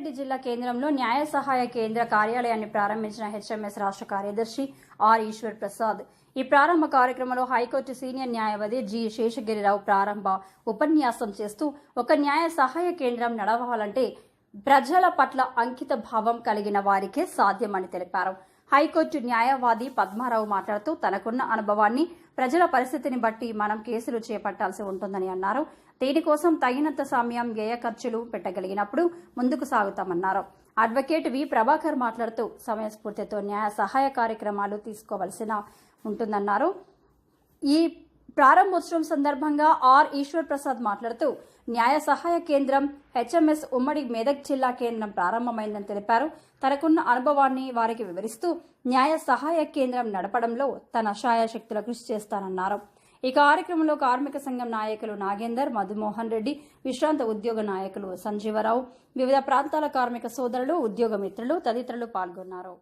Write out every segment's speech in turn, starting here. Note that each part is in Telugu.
రంగారెడ్డి జిల్లా కేంద్రంలో న్యాయ సహాయ కేంద్ర కార్యాలయాన్ని ప్రారంభించిన హెచ్ఎంఎస్ రాష్ట్ర కార్యదర్శి ఆర్ ఈశ్వర్ ప్రసాద్. ఈ ప్రారంభ కార్యక్రమంలో హైకోర్టు సీనియర్ న్యాయవాది జి శేషగిరిరావు ప్రారంభ ఉపన్యాసం చేస్తూ ఒక న్యాయ సహాయ కేంద్రం నడవాలంటే ప్రజల పట్ల అంకిత భావం కలిగిన వారికే సాధ్యమని తెలిపారు. హైకోర్టు న్యాయవాది పద్మారావు మాట్లాడుతూ తనకున్న అనుభవాన్ని, ప్రజల పరిస్థితిని బట్టి మనం కేసులు చేపట్టాల్సి ఉంటుందని అన్నారు. దీనికోసం తగినంత సమయం, వ్యయ ఖర్చులు పెట్టగలిగినప్పుడు ముందుకు సాగుతామన్నారు. అడ్వకేట్ వి ప్రభాకర్ మాట్లాడుతూ సమయస్ఫూర్తితో న్యాయ సహాయ కార్యక్రమాలు తీసుకోవాల్సిన ఉంటుందన్నారు. ఈ ప్రారంభోత్సవం సందర్భంగా ఆర్ ఈశ్వర్ ప్రసాద్ మాట్లాడుతూ న్యాయ సహాయ కేంద్రం హెచ్ఎంఎస్ ఉమ్మడి మెదక్ జిల్లా కేంద్రం ప్రారంభమైందని తెలిపారు. తనకున్న అనుభవాన్ని వారికి వివరిస్తూ న్యాయ సహాయ కేంద్రం నడపడంలో తన శాయశక్తుల కృషి చేస్తానన్నారు. ఈ కార్యక్రమంలో కార్మిక సంఘం నాయకులు నాగేందర్, మధుమోహన్ రెడ్డి, విశ్రాంత ఉద్యోగ నాయకులు సంజీవరావు, వివిధ ప్రాంతాల కార్మిక సోదరులు, ఉద్యోగ మిత్రులు తదితరులు పాల్గొన్నారు.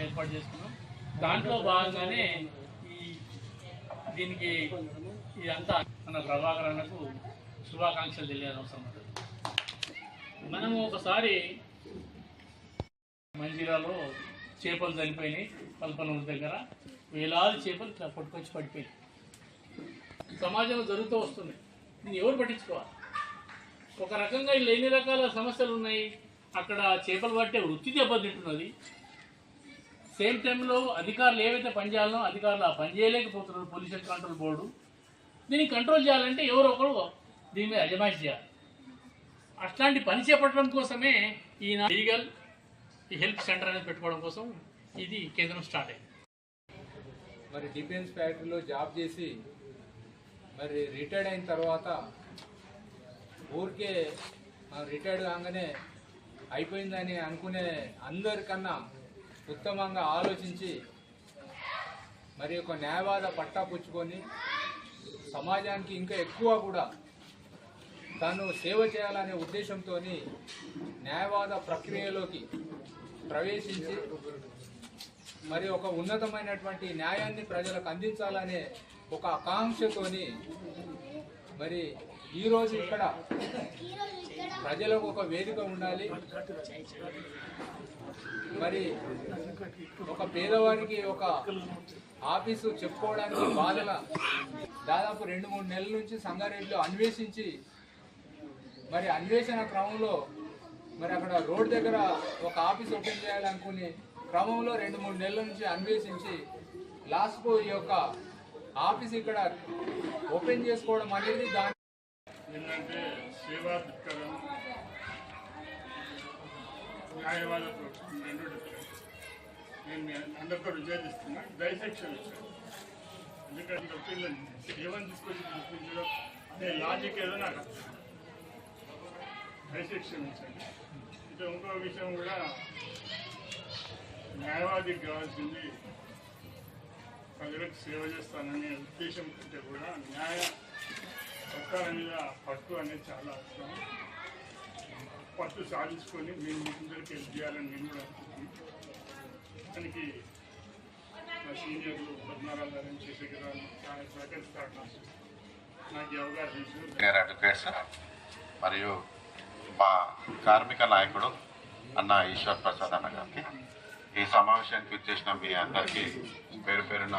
ఏర్పాటు చేసుకున్నాం. దాంట్లో భాగంగానే దీనికి ఇదంతా మన ప్రభాకర్ అన్నకు శుభాకాంక్షలు తెలియాల్సిన అవసరం ఉంటుంది. మనము ఒకసారి మంజీరాలో చేపలు చనిపోయినాయి, కల్పనూరు దగ్గర వేలాది చేపలు ఇట్లా పట్టుకొచ్చి పడిపోయినాయి. సమాజంలో జరుగుతూ వస్తుంది. దీన్ని ఎవరు పట్టించుకోవాలి? ఒక రకంగా ఇలా ఎన్ని రకాల సమస్యలు ఉన్నాయి. అక్కడ చేపలు పట్టే వృత్తి దెబ్బతింటున్నది. సేమ్ టైంలో అధికారులు ఏవైతే పనిచేయాలనో అధికారులు ఆ పని చేయలేకపోతున్నారు. పొల్యూషన్ కంట్రోల్ బోర్డు దీన్ని కంట్రోల్ చేయాలంటే ఎవరో ఒకరు దీని మీద అజమాయిషి చేయాలి. అట్లాంటి పని చేపట్టడం కోసమే ఈ లీగల్ హెల్ప్ సెంటర్ అనేది పెట్టుకోవడం కోసం ఇది కేంద్రం స్టార్ట్ అయింది. మరి డిఫెన్స్ ఫ్యాక్టరీలో జాబ్ చేసి మరి రిటైర్డ్ అయిన తర్వాత ఊరికే రిటైర్డ్ కాగానే అయిపోయిందని అనుకునే అందరికన్నా ఉత్తమంగా ఆలోచించి మరి ఒక న్యాయవాద పట్టా పుచ్చుకొని సమాజానికి ఇంకా ఎక్కువ కూడా తాను సేవ చేయాలనే ఉద్దేశంతో న్యాయవాద ప్రక్రియలోకి ప్రవేశించి మరి ఒక ఉన్నతమైనటువంటి న్యాయాన్ని ప్రజలకు అందించాలనే ఒక ఆకాంక్షతోని మరి ఈరోజు ఇక్కడ ప్రజలకు ఒక వేదిక ఉండాలి. మరి ఒక పేదవారికి ఒక ఆఫీసు చెప్పుకోవడానికి బాధల దాదాపు 2-3 నెలల నుంచి సంగారెడ్డిలో అన్వేషించి మరి అన్వేషణ క్రమంలో మరి అక్కడ రోడ్ దగ్గర ఒక ఆఫీస్ ఓపెన్ చేయాలనుకునే క్రమంలో 2-3 నెలల నుంచి అన్వేషించి లాస్ట్కు ఈ యొక్క ఆఫీస్ ఇక్కడ ఓపెన్ చేసుకోవడం అనేది దాని ఏంటంటే సేవా దృక్పథం, న్యాయవాద రెండు డిఫరెన్స్. నేను మీ అందరితో విజయదిస్తున్నా. డైసెక్షన్ ఇచ్చాను. ఎందుకంటే ఒపీనియన్ ఏమని తీసుకొచ్చి చూపించడం అనే లాజిక్ ఏదో నాకు అర్థం. డైసెక్షన్ ఇచ్చాను. ఇంకా ఇంకో విషయం కూడా న్యాయవాదికి కావాల్సింది ప్రజలకు సేవ చేస్తాననే ఉద్దేశం కంటే కూడా న్యాయ చట్టాల మీద పట్టు అనేది చాలా అవసరం. పట్టు సాధించుకొని మేము మీకందరికీ హెల్ప్ చేయాలని నేను కూడా అనుకుంటున్నాను. దానికి మా సీనియర్లు పద్మారావు గారిని శేషగిరావు చాలా సహకరిస్తారు. నాకు ఈ అవకాశం అడ్వకేట్స్ మరియు మా కార్మిక నాయకుడు అన్న ఈశ్వర్ ప్రసాద్ అన్న గారికి ఈ సమావేశానికి వచ్చేసిన మీ అందరికీ పేరు పేరున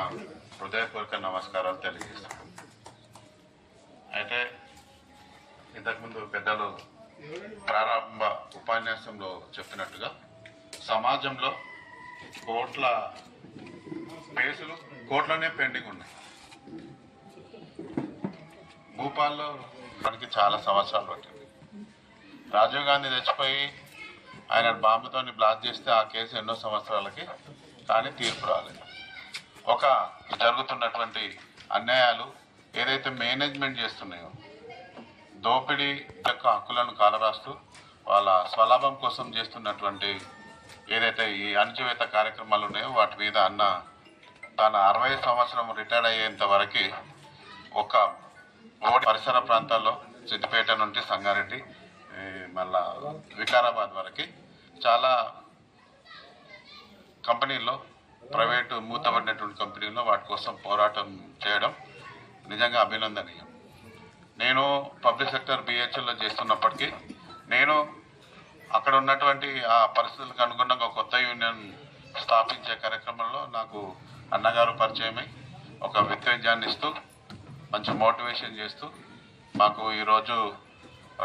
హృదయపూర్వక నమస్కారాలు తెలియజేస్తున్నాను. అయితే ఇంతకుముందు పెద్దలు ప్రారంభ ఉపన్యాసంలో చెప్పినట్టుగా సమాజంలో కోట్ల కేసులు కోట్లనే పెండింగ్ ఉన్నాయి. భూపాల్లో మనకి చాలా సంవత్సరాలు పట్టింది. రాజీవ్ గాంధీ తెచ్చిపోయి ఆయన బాంబుతో బ్లాక్ చేస్తే ఆ కేసు ఎన్నో సంవత్సరాలకి కానీ తీర్పు రాలేదు. ఒక జరుగుతున్నటువంటి అన్యాయాలు ఏదైతే మేనేజ్మెంట్ చేస్తున్నాయో దోపిడీ యొక్క హక్కులను కాలరాస్తూ వాళ్ళ స్వలాభం కోసం చేస్తున్నటువంటి ఏదైతే ఈ అణచివేత కార్యక్రమాలు ఉన్నాయో వాటి మీద అన్న తన 60 సంవత్సరం రిటైర్డ్ అయ్యేంత వరకు ఒక పరిసర ప్రాంతాల్లో సిద్దిపేట నుండి సంగారెడ్డి మళ్ళా వికారాబాద్ వరకు చాలా కంపెనీల్లో ప్రైవేటు మూతపడినటువంటి కంపెనీల్లో వాటి కోసం పోరాటం చేయడం నిజంగా అభినందనీయం. నేను పబ్లిక్ సెక్టర్ బిహెచ్ఎల్లో చేస్తున్నప్పటికీ నేను అక్కడ ఉన్నటువంటి ఆ పరిస్థితులకు అనుగుణంగా ఒక కొత్త యూనియన్ స్థాపించే కార్యక్రమంలో నాకు అన్నగారు పరిచయమై ఒక ఉత్తేజాన్ని ఇస్తూ మంచి మోటివేషన్ చేస్తూ మాకు ఈరోజు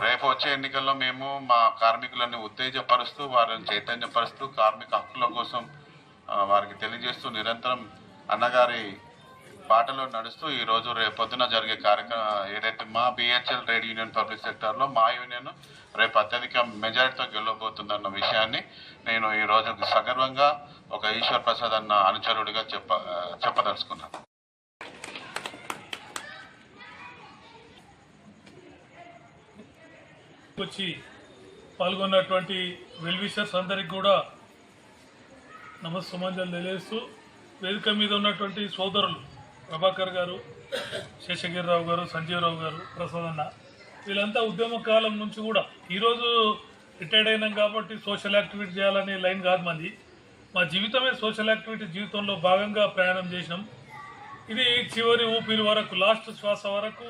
రేపు వచ్చే ఎన్నికల్లో మేము మా కార్మికులని ఉత్తేజపరుస్తూ వారిని చైతన్యపరుస్తూ కార్మిక హక్కుల కోసం వారికి తెలియజేస్తూ నిరంతరం అన్నగారి బాటలో నడుస్తూ ఈరోజు రేపొద్దున జరిగే కార్యక్రమం ఏదైతే మా బిహెచ్ఎల్ ట్రేడ్ యూనియన్ పబ్లిక్ సెక్టార్లో మా యూనియన్ రేపు అత్యధిక మెజారిటీతో గెలవబోతుందన్న విషయాన్ని నేను ఈరోజు సగర్వంగా ఒక ఈశ్వర్ ప్రసాద్ అన్న అనుచరుడిగా చెప్పదలుచుకున్నాను. వచ్చి పాల్గొన్నటువంటి వెల్విషర్స్ అందరికి కూడా నమస్సమాంజలు తెలియజేస్తూ వేదిక మీద ఉన్నటువంటి సోదరులు ప్రభాకర్ గారు, శేషగిరిరావు గారు, సంజీవరావు గారు, ప్రసాద్ అన్న వీళ్ళంతా ఉద్యమ కాలం నుంచి కూడా ఈరోజు రిటైర్డ్ అయినాం కాబట్టి సోషల్ యాక్టివిటీ చేయాలనే లైన్ కాదు మంది. మా జీవితమే సోషల్ యాక్టివిటీ జీవితంలో భాగంగా ప్రయాణం చేసినాం. ఇది చివరి ఊపిరి వరకు, లాస్ట్ శ్వాస వరకు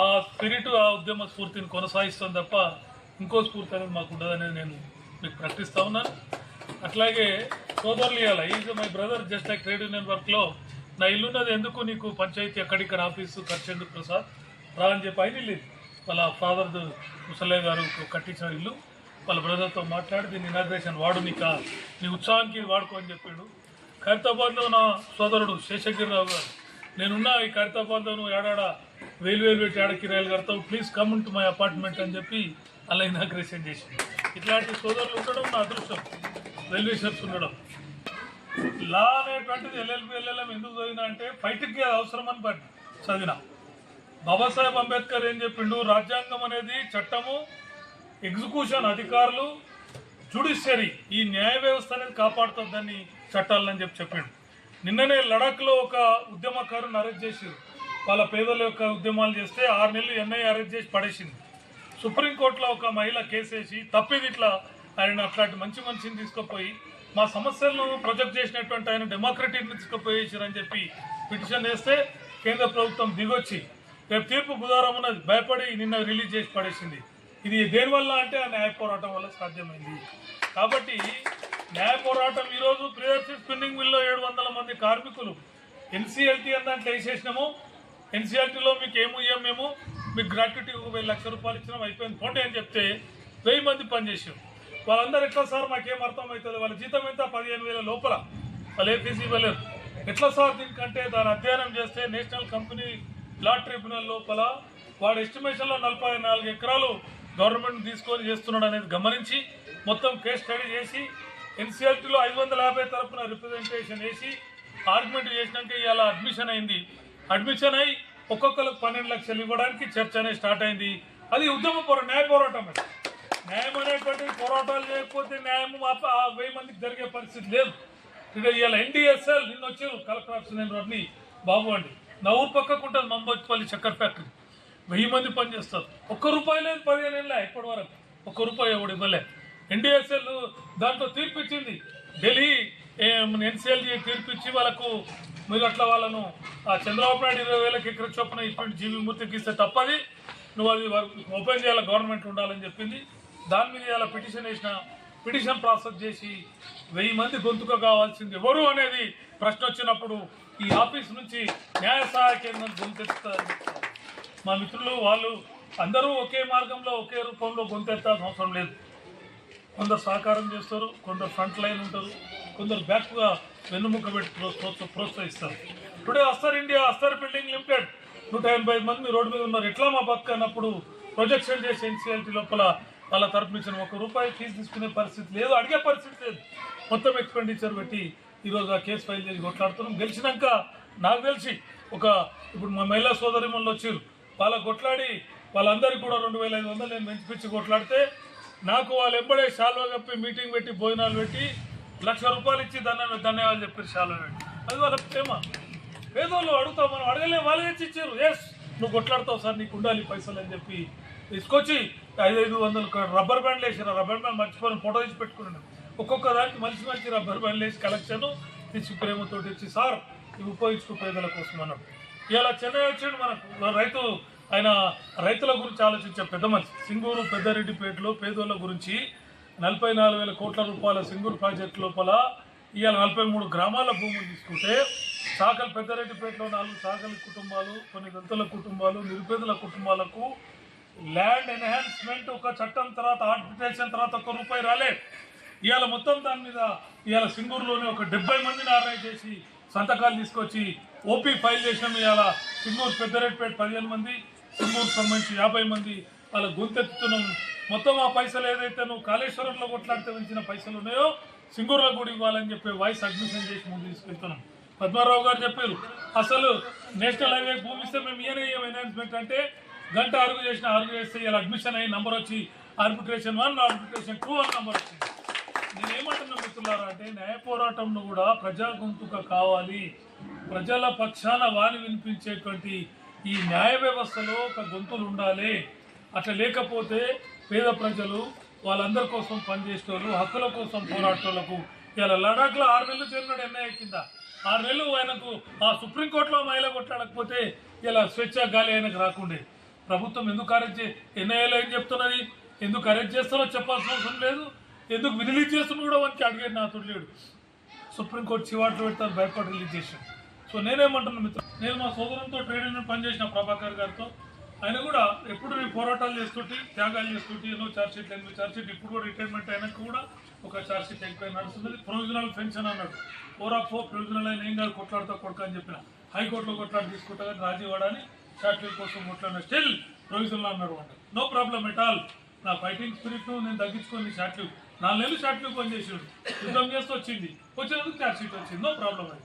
ఆ స్పిరిట్, ఆ ఉద్యమ స్ఫూర్తిని కొనసాగిస్తాం తప్ప ఇంకో స్ఫూర్తి అనేది మాకు ఉండదనేది నేను మీకు ప్రకటిస్తా ఉన్నాను. అట్లాగే సోదరులు ఇవ్వాలి, is my brother just like trade union వర్క్లో నా ఇల్లున్నది ఎందుకు నీకు పంచాయతీ ఎక్కడిక్కడ ఆఫీసు ఖర్చు ఎందుకు ప్రసాద్ రా అని చెప్పి ఆయన ఇల్లు వాళ్ళ ఫాదర్ ముసలయ్య గారు కట్టించిన ఇల్లు. వాళ్ళ బ్రదర్తో మాట్లాడి దీన్ని ఇనాగ్రేషన్ వాడు నీ ఉత్సాహానికి వాడుకో అని చెప్పాడు. ఖైరతాబాద్లో నా సోదరుడు శేషగిరిరావు గారు, నేనున్నా ఈ ఖైరతాబాద్లో నువ్వు ఏడాడ వేలు పెట్టి ఏడ కిరాయిలు కడతావు, please come to my apartment అని చెప్పి అలా ఇనాగ్రేషన్ చేసింది. ఇట్లాంటి సోదరులు ఉండడం నా అదృష్టం, వెల్విషర్స్ ఉండడం. లా అనేటువంటిది ఎల్ఎల్ఎం ఎందుకు చదివినా అంటే ఫైట్కి అది అవసరమని బట్టి చదివినా. బాబాసాహెబ్ అంబేద్కర్ ఏం చెప్పిండు, రాజ్యాంగం అనేది చట్టము, ఎగ్జిక్యూషన్ అధికారులు, జ్యుడిషియరీ ఈ న్యాయ వ్యవస్థ అనేది కాపాడుతుందని చట్టాలని చెప్పిండు. నిన్ననే లడాఖ్లో ఒక ఉద్యమకారుని అరెస్ట్ చేసారు. వాళ్ళ పేదల యొక్క ఉద్యమాలు చేస్తే 6 నెలలు ఎన్ఐఏ అరెస్ట్ చేసి పడేసింది. సుప్రీంకోర్టులో ఒక మహిళ కేసేసి తప్పిది ఇట్లా ఆయన అట్లాంటి మంచి మనిషిని తీసుకుపోయి మా సమస్యలను ప్రొజెక్ట్ చేసినటువంటి ఆయన డెమోక్రటిక్ని తీసుకుపోయేసారని చెప్పి పిటిషన్ వేస్తే కేంద్ర ప్రభుత్వం దిగొచ్చి రేపు తీర్పు బుధవారం ఉన్నది భయపడి నిన్న రిలీజ్ చేసి పడేసింది. ఇది దేనివల్ల అంటే ఆ న్యాయ పోరాటం వల్ల సాధ్యమైంది. కాబట్టి న్యాయ పోరాటం ఈరోజు ప్రియదర్శి స్పిన్నింగ్ మిల్లో 700 మంది కార్మికులు ఎన్సీఎల్టీ అని దాంట్లో వేసేసినాము. ఎన్సీఆర్టీలో మీకు ఏము మేము మీకు గ్రాట్యుటీ 1,000 లక్షల రూపాయలు ఇచ్చినాం, అయిపోయింది పోండి అని చెప్తే 1000 మంది పనిచేసాం. వాళ్ళందరూ ఎట్లా సార్ మాకేం అర్థం అవుతుంది, వాళ్ళ జీతం ఎంత 15,000 లోపల, వాళ్ళు ఏపీసీ ఇవ్వలేరు, ఎట్లా సార్ దీనికంటే దాని అధ్యయనం చేస్తే నేషనల్ కంపెనీ లా ట్రిబ్యునల్ లోపల వాడు ఎస్టిమేషన్లో 44 ఎకరాలు గవర్నమెంట్ తీసుకొని చేస్తున్నాడు అనేది గమనించి మొత్తం కేస్ స్టడీ చేసి ఎన్సీఆర్టీలో 550 తరఫున రిప్రజెంటేషన్ వేసి ఆర్గ్యుమెంట్ చేసినాక ఇవాళ అడ్మిషన్ అయింది. అడ్మిషన్ అయ్యి ఒక్కొక్కరికి 12 లక్షలు ఇవ్వడానికి చర్చ అనేది స్టార్ట్ అయింది. అది ఉద్యమ న్యాయ పోరాటం. న్యాయం అనేటువంటి పోరాటాలు చేయకపోతే న్యాయం 1000 మందికి జరిగే పరిస్థితి లేదు. ఇక ఇవాళ ఎన్డీఎస్ఎల్ నిన్న వచ్చారు కలెక్టర్ ఆఫీస్ నేను రడ్ని బాబు అండి, నా ఊరు పక్కకు ఉంటుంది మంబోత్పల్లి చక్కెర ఫ్యాక్టరీ, 1000 మంది పనిచేస్తారు. ₹1 లేదు 15 ఏళ్ళ ఇప్పటి వరకు ₹1 ఎవడు ఇవ్వలేదు. ఎన్డీఎస్ఎల్ దాంట్లో తీర్పిచ్చింది, ఢిల్లీ ఎన్సీఎల్జీ తీర్పిచ్చి వాళ్ళకు మీరు అట్లా వాళ్ళను ఆ చంద్రబాబు నాయుడు 20,000 ఎకర చొప్పున ఇటువంటి జీవీమూర్తికి ఇస్తే తప్పది, నువ్వు అది ఓపెన్ చేయాలి, గవర్నమెంట్ ఉండాలని చెప్పింది. దాని మీద ఇలా పిటిషన్ వేసిన, పిటిషన్ ప్రాసెస్ చేసి 1000 మంది గొంతుక కావాల్సింది ఎవరు అనేది ప్రశ్న వచ్చినప్పుడు ఈ ఆఫీస్ నుంచి న్యాయ సహాయ కేంద్రం గొంతెత్తారని మా మిత్రులు వాళ్ళు అందరూ ఒకే మార్గంలో ఒకే రూపంలో గొంతెత్తాల్సిన అవసరం లేదు. కొందరు సహకారం చేస్తారు, కొందరు ఫ్రంట్ లైన్ ఉంటారు, కొందరు బ్యాక్గా వెన్నుముక్క పెట్టి ప్రోత్సహిస్తారు. టుడే అస్తర్ ఇండియా, అస్తర్ బిల్డింగ్ లిమిటెడ్ 185 మంది రోడ్డు మీద ఉన్నారు. ఎట్లా మా బతుకు అన్నప్పుడు ప్రొజెక్షన్ చేసి ఎన్సీఎల్టీ లోపల వాళ్ళ తరపు నుంచి ₹1 ఫీజు తీసుకునే పరిస్థితి లేదు, అడిగే పరిస్థితి లేదు. మొత్తం ఎక్స్పెండిచర్ పెట్టి ఈరోజు ఆ కేసు ఫైల్ చేసి కొట్లాడుతున్నాం. గెలిచినాక నాకు తెలిసి ఇప్పుడు మా మహిళా సోదరిమణులు వచ్చారు, వాళ్ళ కొట్లాడి వాళ్ళందరికీ కూడా 2,500 నేను పెంచిపిచ్చి కొట్లాడితే నాకు వాళ్ళు ఎంబడే శాల్వా కప్పి మీటింగ్ పెట్టి భోజనాలు పెట్టి ₹1,00,000 ఇచ్చి ధన్యవాదాలు చెప్పారు శాల్వా పెట్టి. అది వాళ్ళ ప్రేమ. పేదోళ్ళు అడుగుతావు, మనం అడగలే, వాళ్ళే ఇచ్చారు. ఎస్ నువ్వు కొట్లాడతావు సార్, నీకు ఉండాలి పైసలు అని చెప్పి తీసుకొచ్చి 500 రబ్బర్ బ్యాండ్లు వేసారు. రబ్బర్ బ్యాండ్ మర్చిపోయిన ఫోటో తీసి పెట్టుకున్నాను. ఒక్కొక్క దానికి మంచి రబ్బర్ బ్యాండ్లు వేసి కలెక్షన్ తీసి ప్రేమతో ఇచ్చి సార్ ఇవి ఉపయోగించుకో పేదల కోసం అన్నాడు. ఇలా చెన్నై వచ్చాడు మనకు రైతు ఆయన రైతుల గురించి ఆలోచించే పెద్ద మనిషి. సింగూరు పెద్దారెడ్డిపేటలో పేదోళ్ళ గురించి 44,000 కోట్ల రూపాయల సింగూరు ప్రాజెక్టు లోపల ఇవాళ 43 గ్రామాల భూములు తీసుకుంటే సాకలి పెద్దారెడ్డిపేటలో 4 సాకలి కుటుంబాలు, కొన్ని దళితుల కుటుంబాలు, నిరుపేదల కుటుంబాలకు ల్యాండ్ ఎన్హాన్స్మెంట్ ఒక చట్టం తర్వాత ఆర్బిట్రేషన్ తర్వాత ₹1 రాలేదు. ఇవాళ మొత్తం దాని మీద ఇవాళ సింగూరులోనే ఒక 70 మందిని ఆర్గనైజ్ చేసి సంతకాలు తీసుకొచ్చి ఓపీ ఫైల్ చేసినాం. ఇవాళ సింగూరు పెద్దారెడ్డిపేట 15 మంది, సింగూరుకు సంబంధించి 50 మంది వాళ్ళ గొంతెత్తుతున్నాం. మొత్తం ఆ పైసలు ఏదైతే నువ్వు కాళేశ్వరంలో కొట్లాడితే పెంచిన పైసలు ఉన్నాయో సింగూరులో కూడా ఇవ్వాలని చెప్పి వాయిస్ అడ్మిషన్ చేసి ముందు తీసుకెళ్తున్నాం. పద్మారావు గారు చెప్పారు, అసలు నేషనల్ హైవే భూమి ఇస్తే మేము ఎన్హాన్స్మెంట్ అంటే గంట అరుగు చేస్తే ఇలా అడ్మిషన్ అయ్యి నంబర్ వచ్చి ఆర్బిట్రేషన్ 1, ఆర్బిట్రేషన్ 2 అని నంబర్ వచ్చింది. నేనేమంటున్నా మిత్రులారా అంటే న్యాయ పోరాటంలో కూడా ప్రజా గొంతుక కావాలి. ప్రజల పక్షాన వాణి వినిపించేటువంటి ఈ న్యాయ వ్యవస్థలో ఒక గొంతులు ఉండాలి. అట్లా లేకపోతే పేద ప్రజలు వాళ్ళందరి కోసం పనిచేసేవాళ్ళు, హక్కుల కోసం పోరాటోళ్లకు ఇలా లడాఖ్లో 6 నెలలు చేరినాడు ఎన్ఐఏ కింద. 6 నెలలు ఆయనకు ఆ సుప్రీంకోర్టులో మహిళ కొట్లాడకపోతే ఇలా స్వేచ్ఛ గాలి ఆయనకు రాకుండే. ప్రభుత్వం ఎందుకు అరెస్ట్ ఎన్ఐఏలో ఏం చెప్తున్నది, ఎందుకు అరెస్ట్ చేస్తారో చెప్పాల్సిన అవసరం లేదు, ఎందుకు రిలీజ్ చేస్తున్నా కూడా వానికి అడిగేది నాతో లేడు. సుప్రీంకోర్టు చివాట్లు పెడతారు, భయపడి రిలీజ్ చేశాను. సో నేనేమంటున్నా మిత్రులు, నేను మా సోదరంతో ట్రేడ్ యూనియన్ పనిచేసిన ప్రభాకర్ గారితో, ఆయన కూడా ఎప్పుడు నేను పోరాటాలు చేస్తుంటే త్యాగాలు చేస్తుంటే ఎన్నో ఛార్జ్షీట్లు, 8 ఛార్జ్షీట్, ఇప్పుడు కూడా రిటైర్మెంట్ అయినాక కూడా ఒక ఛార్జ్షీట్ ఎక్కువ నడుస్తుంది. ప్రొవిజనల్ పెన్షన్ అన్నాడు, 4 ప్రొవిజనల్ అయిన ఏం కాదు కొట్లాడుతూ కొడుకు అని చెప్పిన హైకోర్టులో కొట్లాడి తీసుకుంటా కానీ రాజీవాడని షార్ట్ఫిల్ కోసం కొట్లాడిన స్టిల్ ప్రొవిజనల్ అన్నాడు అంట. No problem at all. నా ఫైటింగ్ స్పిరిట్ను నేను తగ్గించుకొని షార్ట్ఫిల్ 4 నెలలు షార్ట్ఫిల్ పనిచేసాడు, యుద్ధం చేస్తూ వచ్చింది, వచ్చినందుకు ఛార్జ్షీట్ వచ్చింది, నో ప్రాబ్లం అది.